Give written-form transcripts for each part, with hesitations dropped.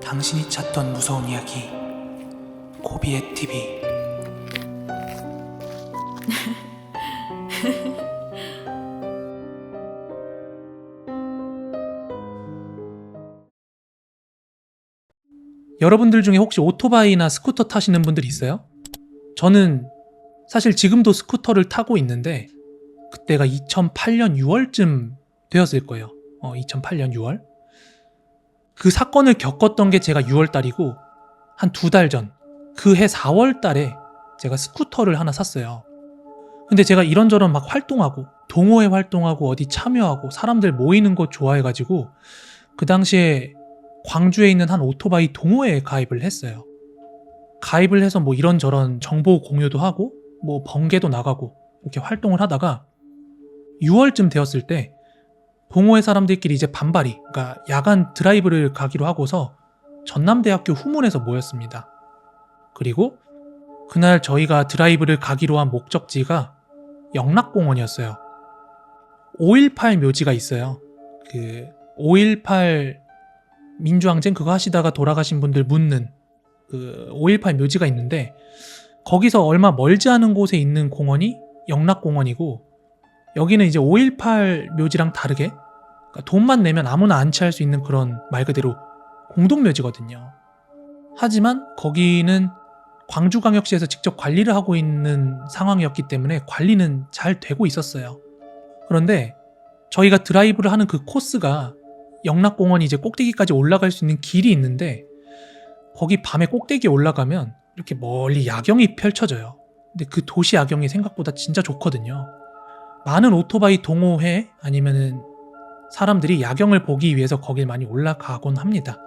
당신이 찾던 무서운 이야기 고비의 TV. 여러분들 중에 혹시 오토바이나 스쿠터 타시는 분들 있어요? 저는 사실 지금도 스쿠터를 타고 있는데 그때가 2008년 6월쯤 되었을 거예요. 2008년 6월. 그 사건을 겪었던 게 제가 6월달이고 한 2달 전, 그 해 4월달에 제가 스쿠터를 하나 샀어요. 근데 제가 이런저런 막 활동하고 동호회 활동하고 어디 참여하고 사람들 모이는 거 좋아해가지고 그 당시에 광주에 있는 한 오토바이 동호회에 가입을 했어요. 가입을 해서 뭐 이런저런 정보 공유도 하고 뭐 번개도 나가고 이렇게 활동을 하다가 6월쯤 되었을 때 동호회 사람들끼리 이제 반발이, 그러니까 야간 드라이브를 가기로 하고서 전남대학교 후문에서 모였습니다. 그리고 그날 저희가 드라이브를 가기로 한 목적지가 영락공원이었어요. 5.18 묘지가 있어요. 그 5.18 민주항쟁 그거 하시다가 돌아가신 분들 묻는 그 5.18 묘지가 있는데 거기서 얼마 멀지 않은 곳에 있는 공원이 영락공원이고, 여기는 이제 5.18 묘지랑 다르게 그러니까 돈만 내면 아무나 안치할 수 있는 그런 말 그대로 공동묘지거든요. 하지만 거기는 광주광역시에서 직접 관리를 하고 있는 상황이었기 때문에 관리는 잘 되고 있었어요. 그런데 저희가 드라이브를 하는 그 코스가 영락공원이 이제 꼭대기까지 올라갈 수 있는 길이 있는데 거기 밤에 꼭대기에 올라가면 이렇게 멀리 야경이 펼쳐져요. 근데 그 도시 야경이 생각보다 진짜 좋거든요. 많은 오토바이 동호회 아니면은 사람들이 야경을 보기 위해서 거길 많이 올라가곤 합니다.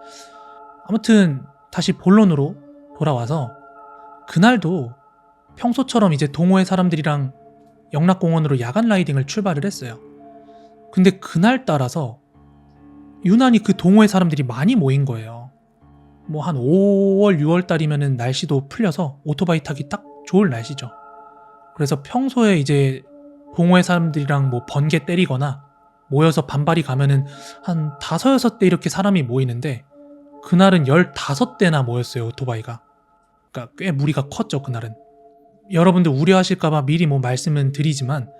아무튼 다시 본론으로 돌아와서 그날도 평소처럼 이제 동호회 사람들이랑 영락공원으로 야간 라이딩을 출발을 했어요. 근데 그날 따라서 유난히 그 동호회 사람들이 많이 모인 거예요. 뭐 한 5월, 6월 달이면은 날씨도 풀려서 오토바이 타기 딱 좋을 날씨죠. 그래서 평소에 이제 동호회 사람들이랑 뭐 번개 때리거나 모여서 반발이 가면은 한 5, 6대 이렇게 사람이 모이는데 그날은 15대나 모였어요, 오토바이가. 그러니까 꽤 무리가 컸죠, 그날은. 여러분들 우려하실까봐 미리 뭐 말씀은 드리지만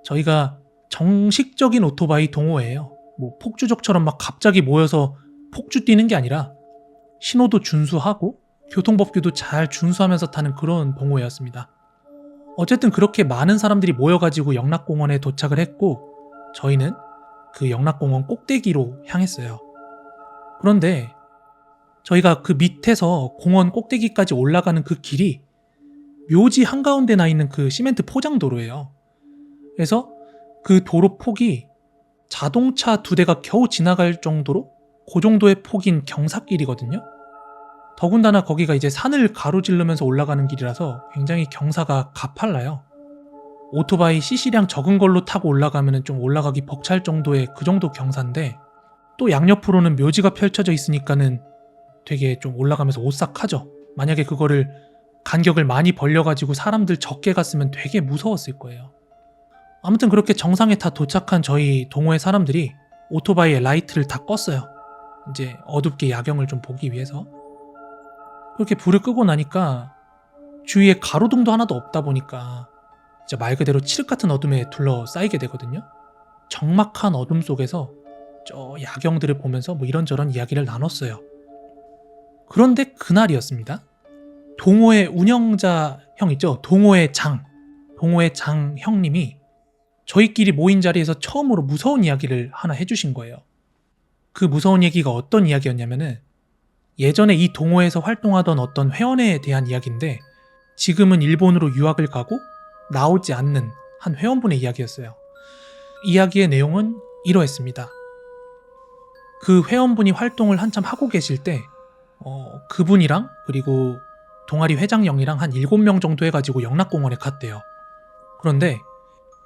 저희가 정식적인 오토바이 동호회예요. 뭐 폭주족처럼 막 갑자기 모여서 폭주 뛰는 게 아니라 신호도 준수하고 교통법규도 잘 준수하면서 타는 그런 동호회였습니다. 어쨌든 그렇게 많은 사람들이 모여가지고 영락공원에 도착을 했고 저희는 그 영락공원 꼭대기로 향했어요. 그런데 저희가 그 밑에서 공원 꼭대기까지 올라가는 그 길이 묘지 한가운데 나 있는 그 시멘트 포장도로예요. 그래서 그 도로 폭이 자동차 2대가 겨우 지나갈 정도로 그 정도의 폭인 경사길이거든요. 더군다나 거기가 이제 산을 가로지르면서 올라가는 길이라서 굉장히 경사가 가팔라요. 오토바이 CC량 적은 걸로 타고 올라가면 좀 올라가기 벅찰 정도의 그 정도 경사인데 또 양옆으로는 묘지가 펼쳐져 있으니까는 되게 좀 올라가면서 오싹하죠. 만약에 그거를 간격을 많이 벌려가지고 사람들 적게 갔으면 되게 무서웠을 거예요. 아무튼 그렇게 정상에 다 도착한 저희 동호회 사람들이 오토바이에 라이트를 다 껐어요. 이제 어둡게 야경을 좀 보기 위해서. 그렇게 불을 끄고 나니까 주위에 가로등도 하나도 없다 보니까 진짜 말 그대로 칠흑 같은 어둠에 둘러싸이게 되거든요. 적막한 어둠 속에서 저 야경들을 보면서 뭐 이런저런 이야기를 나눴어요. 그런데 그날이었습니다. 동호회 운영자 형 있죠? 동호회 장 형님이 저희끼리 모인 자리에서 처음으로 무서운 이야기를 하나 해주신 거예요. 그 무서운 얘기가 어떤 이야기였냐면은 예전에 이 동호회에서 활동하던 어떤 회원에 대한 이야기인데 지금은 일본으로 유학을 가고 나오지 않는 한 회원분의 이야기였어요. 이야기의 내용은 이러했습니다. 그 회원분이 활동을 한참 하고 계실 때 그분이랑 그리고 동아리 회장령이랑 한 7명 정도 해가지고 영락공원에 갔대요. 그런데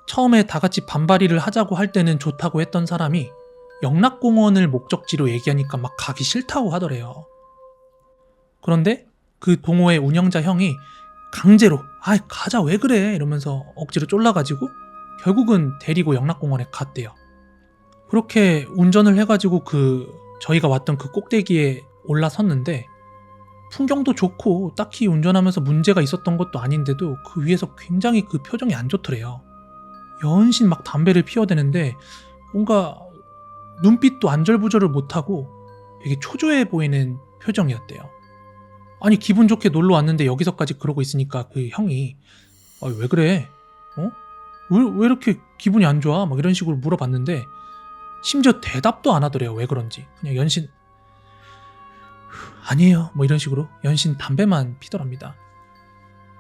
처음에 다 같이 반바리를 하자고 할 때는 좋다고 했던 사람이 영락공원을 목적지로 얘기하니까 막 가기 싫다고 하더래요. 그런데 그 동호회 운영자 형이 강제로 가자 왜 그래 이러면서 억지로 쫄라가지고 결국은 데리고 영락공원에 갔대요. 그렇게 운전을 해가지고 저희가 왔던 그 꼭대기에 올라섰는데 풍경도 좋고 딱히 운전하면서 문제가 있었던 것도 아닌데도 그 위에서 굉장히 그 표정이 안 좋더래요. 연신 막 담배를 피워대는데 뭔가 눈빛도 안절부절을 못하고 되게 초조해 보이는 표정이었대요. 아니 기분 좋게 놀러 왔는데 여기서까지 그러고 있으니까 그 형이 왜 그래? 왜 이렇게 기분이 안 좋아? 막 이런 식으로 물어봤는데 심지어 대답도 안 하더래요. 왜 그런지. 그냥 연신 아니에요. 뭐 이런 식으로 연신 담배만 피더랍니다.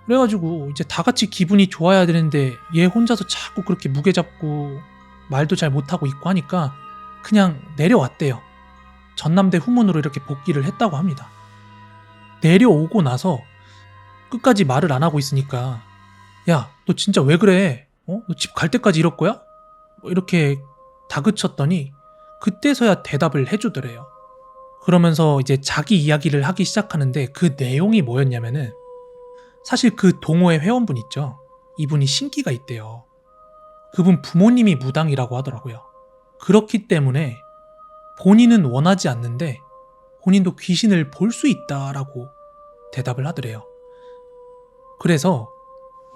그래가지고 이제 다 같이 기분이 좋아야 되는데 얘 혼자서 자꾸 그렇게 무게 잡고 말도 잘 못하고 있고 하니까 그냥 내려왔대요. 전남대 후문으로 이렇게 복귀를 했다고 합니다. 내려오고 나서 끝까지 말을 안 하고 있으니까 야, 너 진짜 왜 그래? 너 집 갈 때까지 이럴 거야? 뭐 이렇게 다그쳤더니 그때서야 대답을 해주더래요. 그러면서 이제 자기 이야기를 하기 시작하는데 그 내용이 뭐였냐면은 사실 그 동호회 회원분 있죠? 이분이 신기가 있대요. 그분 부모님이 무당이라고 하더라고요. 그렇기 때문에 본인은 원하지 않는데 본인도 귀신을 볼 수 있다라고 대답을 하더래요. 그래서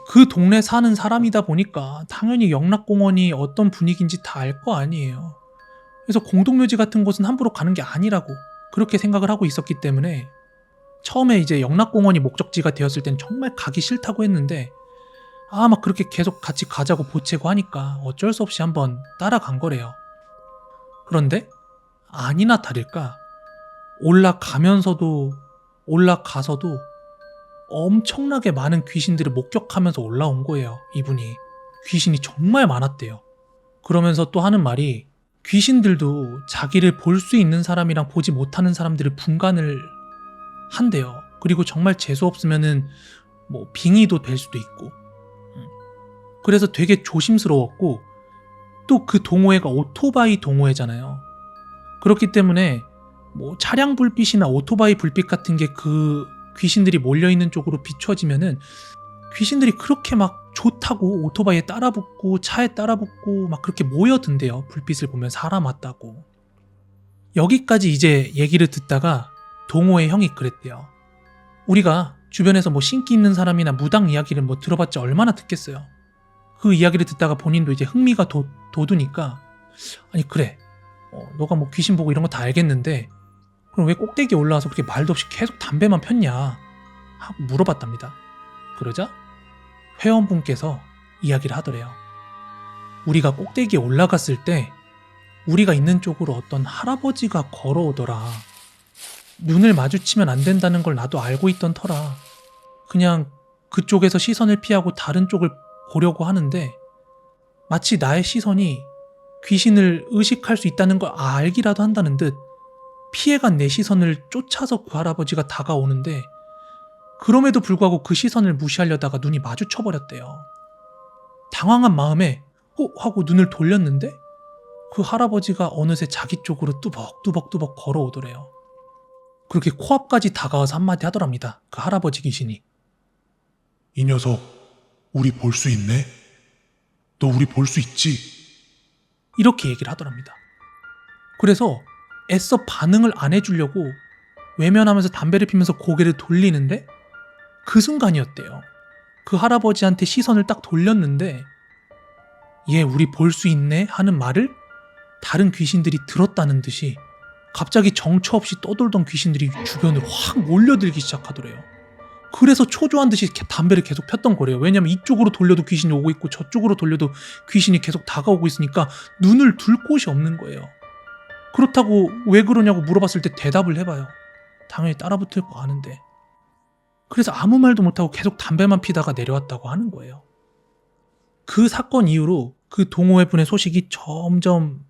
그 동네 사는 사람이다 보니까 당연히 영락공원이 어떤 분위기인지 다 알 거 아니에요. 그래서 공동묘지 같은 곳은 함부로 가는 게 아니라고 그렇게 생각을 하고 있었기 때문에 처음에 이제 영락공원이 목적지가 되었을 땐 정말 가기 싫다고 했는데 막 그렇게 계속 같이 가자고 보채고 하니까 어쩔 수 없이 한번 따라간 거래요. 그런데 아니나 다를까 올라가서도 엄청나게 많은 귀신들을 목격하면서 올라온 거예요. 이분이 귀신이 정말 많았대요. 그러면서 또 하는 말이 귀신들도 자기를 볼 수 있는 사람이랑 보지 못하는 사람들을 분간을 한대요. 그리고 정말 재수 없으면은 뭐 빙의도 될 수도 있고. 그래서 되게 조심스러웠고 또 그 동호회가 오토바이 동호회잖아요. 그렇기 때문에 뭐 차량 불빛이나 오토바이 불빛 같은 게 그 귀신들이 몰려있는 쪽으로 비춰지면은 귀신들이 그렇게 막 좋다고 오토바이에 따라붙고 차에 따라붙고 막 그렇게 모여든대요. 불빛을 보면 사람 왔다고. 여기까지 이제 얘기를 듣다가 동호회 형이 그랬대요. 우리가 주변에서 뭐 신기 있는 사람이나 무당 이야기를 뭐 들어봤자 얼마나 듣겠어요. 그 이야기를 듣다가 본인도 이제 흥미가 돋으니까 아니 그래 너가 뭐 귀신 보고 이런 거 다 알겠는데 그럼 왜 꼭대기에 올라와서 그렇게 말도 없이 계속 담배만 폈냐 하고 물어봤답니다. 그러자 회원분께서 이야기를 하더래요. 우리가 꼭대기에 올라갔을 때 우리가 있는 쪽으로 어떤 할아버지가 걸어오더라. 눈을 마주치면 안 된다는 걸 나도 알고 있던 터라 그냥 그쪽에서 시선을 피하고 다른 쪽을 보려고 하는데 마치 나의 시선이 귀신을 의식할 수 있다는 걸 알기라도 한다는 듯 피해간 내 시선을 쫓아서 그 할아버지가 다가오는데 그럼에도 불구하고 그 시선을 무시하려다가 눈이 마주쳐버렸대요. 당황한 마음에 하고 눈을 돌렸는데 그 할아버지가 어느새 자기 쪽으로 뚜벅뚜벅 걸어오더래요. 그렇게 코앞까지 다가와서 한마디 하더랍니다. 그 할아버지 귀신이. 이 녀석, 우리 볼 수 있네? 너 우리 볼 수 있지? 이렇게 얘기를 하더랍니다. 그래서 애써 반응을 안 해주려고 외면하면서 담배를 피면서 고개를 돌리는데 그 순간이었대요. 그 할아버지한테 시선을 딱 돌렸는데 얘 우리 볼 수 있네? 하는 말을 다른 귀신들이 들었다는 듯이 갑자기 정처 없이 떠돌던 귀신들이 주변으로 확 몰려들기 시작하더래요. 그래서 초조한 듯이 담배를 계속 폈던 거래요. 왜냐면 이쪽으로 돌려도 귀신이 오고 있고 저쪽으로 돌려도 귀신이 계속 다가오고 있으니까 눈을 둘 곳이 없는 거예요. 그렇다고 왜 그러냐고 물어봤을 때 대답을 해봐요. 당연히 따라붙을 거 아는데. 그래서 아무 말도 못하고 계속 담배만 피다가 내려왔다고 하는 거예요. 그 사건 이후로 그 동호회분의 소식이 점점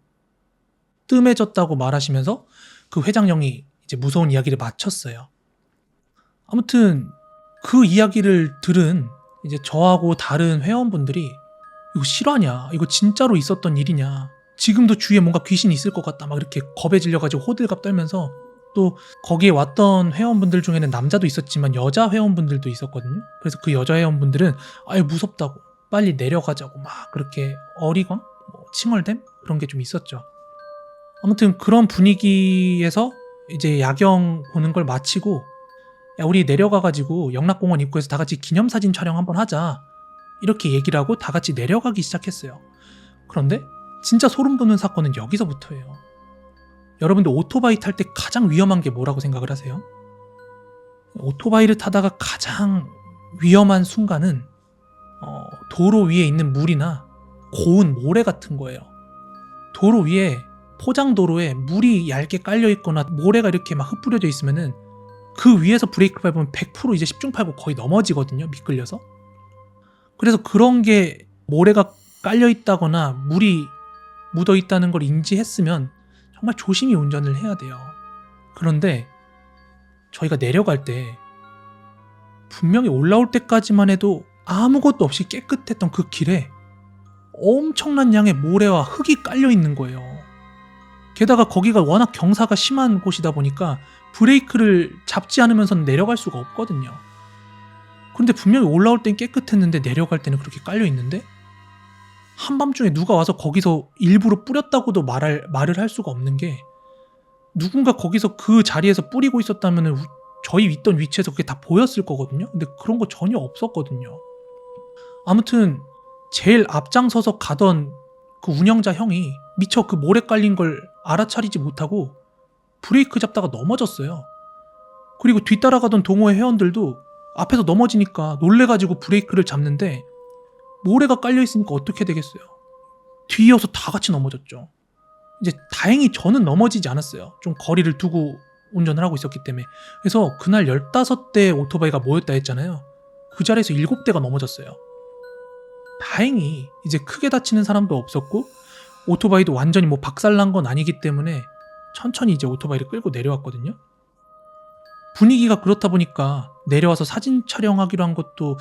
뜸해졌다고 말하시면서 그 회장님이 이제 무서운 이야기를 마쳤어요. 아무튼 그 이야기를 들은 이제 저하고 다른 회원분들이 이거 실화냐? 이거 진짜로 있었던 일이냐? 지금도 주위에 뭔가 귀신이 있을 것 같다 막 이렇게 겁에 질려가지고 호들갑 떨면서 또 거기에 왔던 회원분들 중에는 남자도 있었지만 여자 회원분들도 있었거든요. 그래서 그 여자 회원분들은 아유 무섭다고 빨리 내려가자고 막 그렇게 어리광? 칭얼댐? 그런 게 좀 있었죠. 아무튼 그런 분위기에서 이제 야경 보는 걸 마치고 야, 우리 내려가가지고 영락공원 입구에서 다 같이 기념사진 촬영 한번 하자. 이렇게 얘기를 하고 다 같이 내려가기 시작했어요. 그런데 진짜 소름 돋는 사건은 여기서부터예요. 여러분들 오토바이 탈 때 가장 위험한 게 뭐라고 생각을 하세요? 오토바이를 타다가 가장 위험한 순간은 도로 위에 있는 물이나 고운 모래 같은 거예요. 도로 위에 포장도로에 물이 얇게 깔려 있거나 모래가 이렇게 막 흩뿌려져 있으면은 그 위에서 브레이크 밟으면 100% 이제 10중 8구 거의 넘어지거든요. 미끌려서. 그래서 그런 게 모래가 깔려 있다거나 물이 묻어 있다는 걸 인지했으면 정말 조심히 운전을 해야 돼요. 그런데 저희가 내려갈 때 분명히 올라올 때까지만 해도 아무것도 없이 깨끗했던 그 길에 엄청난 양의 모래와 흙이 깔려 있는 거예요. 게다가 거기가 워낙 경사가 심한 곳이다 보니까 브레이크를 잡지 않으면서는 내려갈 수가 없거든요. 그런데 분명히 올라올 땐 깨끗했는데 내려갈 때는 그렇게 깔려 있는데 한밤중에 누가 와서 거기서 일부러 뿌렸다고도 말을 할 수가 없는 게 누군가 거기서 그 자리에서 뿌리고 있었다면 저희 있던 위치에서 그게 다 보였을 거거든요. 근데 그런 거 전혀 없었거든요. 아무튼 제일 앞장서서 가던 그 운영자 형이 미처 그 모래 깔린 걸 알아차리지 못하고 브레이크 잡다가 넘어졌어요. 그리고 뒤따라가던 동호회 회원들도 앞에서 넘어지니까 놀래가지고 브레이크를 잡는데 모래가 깔려있으니까 어떻게 되겠어요. 뒤이어서 다 같이 넘어졌죠. 이제 다행히 저는 넘어지지 않았어요. 좀 거리를 두고 운전을 하고 있었기 때문에. 그래서 그날 15대 오토바이가 모였다 했잖아요. 그 자리에서 7대가 넘어졌어요. 다행히 이제 크게 다치는 사람도 없었고 오토바이도 완전히 뭐 박살난 건 아니기 때문에 천천히 이제 오토바이를 끌고 내려왔거든요. 분위기가 그렇다 보니까 내려와서 사진 촬영하기로 한 것도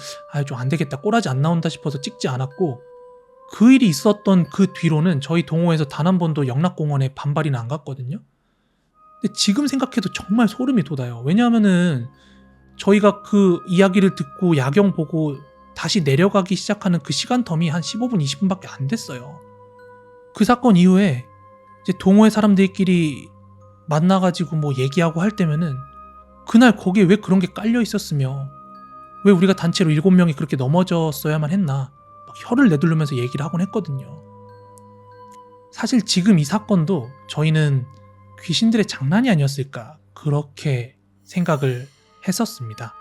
좀 안 되겠다, 꼬라지 안 나온다 싶어서 찍지 않았고, 그 일이 있었던 그 뒤로는 저희 동호회에서 단 한 번도 영락공원에 반발이나 안 갔거든요. 근데 지금 생각해도 정말 소름이 돋아요. 왜냐하면은 저희가 그 이야기를 듣고 야경 보고 다시 내려가기 시작하는 그 시간 텀이 한 15분, 20분밖에 안 됐어요. 그 사건 이후에 이제 동호회 사람들끼리 만나가지고 뭐 얘기하고 할 때면은 그날 거기에 왜 그런 게 깔려 있었으며 왜 우리가 단체로 7명이 그렇게 넘어졌어야만 했나 막 혀를 내두르면서 얘기를 하곤 했거든요. 사실 지금 이 사건도 저희는 귀신들의 장난이 아니었을까 그렇게 생각을 했었습니다.